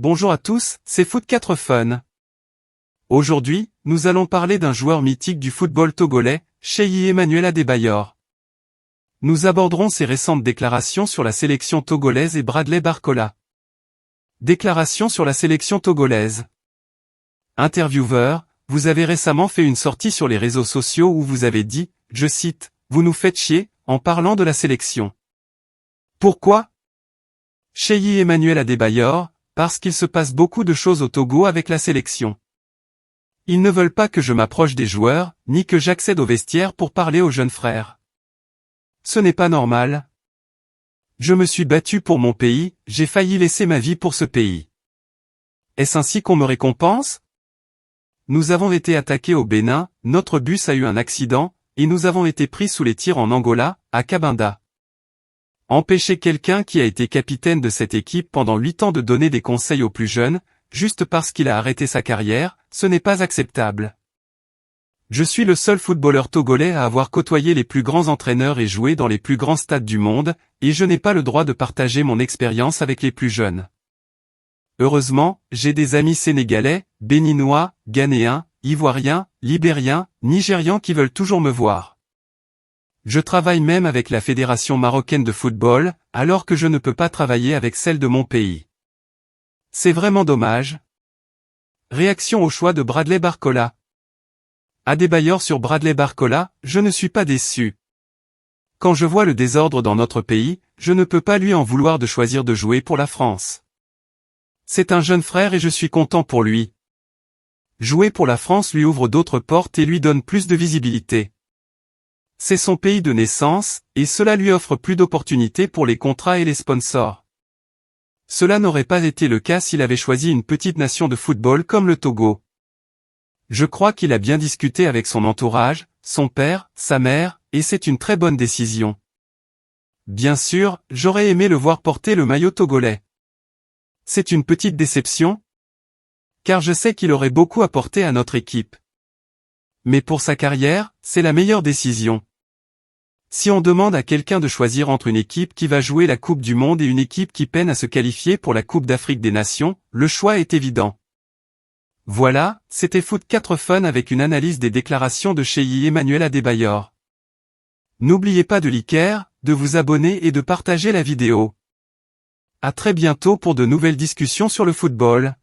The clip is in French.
bonjour à tous, c'est Foot 4 Fun. Aujourd'hui, nous allons parler d'un joueur mythique du football togolais, Cheyi Emmanuel Adebayor. Nous aborderons ses récentes déclarations sur la sélection togolaise et Bradley Barcola. Déclaration sur la sélection togolaise. Intervieweur, vous avez récemment fait une sortie sur les réseaux sociaux où vous avez dit, je cite, « Vous nous faites chier » en parlant de la sélection. Pourquoi ? Cheyi Emmanuel Adebayor, parce qu'il se passe beaucoup de choses au Togo avec la sélection. Ils ne veulent pas que je m'approche des joueurs, ni que j'accède au vestiaire pour parler aux jeunes frères. Ce n'est pas normal. Je me suis battu pour mon pays, j'ai failli laisser ma vie pour ce pays. Est-ce ainsi qu'on me récompense ? Nous avons été attaqués au Bénin, notre bus a eu un accident, et nous avons été pris sous les tirs en Angola, à Cabinda. Empêcher quelqu'un qui a été capitaine de cette équipe pendant 8 ans de donner des conseils aux plus jeunes, juste parce qu'il a arrêté sa carrière, ce n'est pas acceptable. Je suis le seul footballeur togolais à avoir côtoyé les plus grands entraîneurs et joué dans les plus grands stades du monde, et je n'ai pas le droit de partager mon expérience avec les plus jeunes. Heureusement, j'ai des amis sénégalais, béninois, ghanéens, ivoiriens, libériens, nigérians qui veulent toujours me voir. Je travaille même avec la Fédération marocaine de football, alors que je ne peux pas travailler avec celle de mon pays. C'est vraiment dommage. Réaction au choix de Bradley Barcola. Adebayor sur Bradley Barcola, je ne suis pas déçu. Quand je vois le désordre dans notre pays, je ne peux pas lui en vouloir de choisir de jouer pour la France. C'est un jeune frère et je suis content pour lui. Jouer pour la France lui ouvre d'autres portes et lui donne plus de visibilité. C'est son pays de naissance, et cela lui offre plus d'opportunités pour les contrats et les sponsors. Cela n'aurait pas été le cas s'il avait choisi une petite nation de football comme le Togo. Je crois qu'il a bien discuté avec son entourage, son père, sa mère, et c'est une très bonne décision. Bien sûr, j'aurais aimé le voir porter le maillot togolais. C'est une petite déception, car je sais qu'il aurait beaucoup apporté à notre équipe. Mais pour sa carrière, c'est la meilleure décision. Si on demande à quelqu'un de choisir entre une équipe qui va jouer la Coupe du Monde et une équipe qui peine à se qualifier pour la Coupe d'Afrique des Nations, le choix est évident. Voilà, c'était Foot 4 Fun avec une analyse des déclarations de Cheyi Emmanuel Adebayor. N'oubliez pas de liker, de vous abonner et de partager la vidéo. À très bientôt pour de nouvelles discussions sur le football.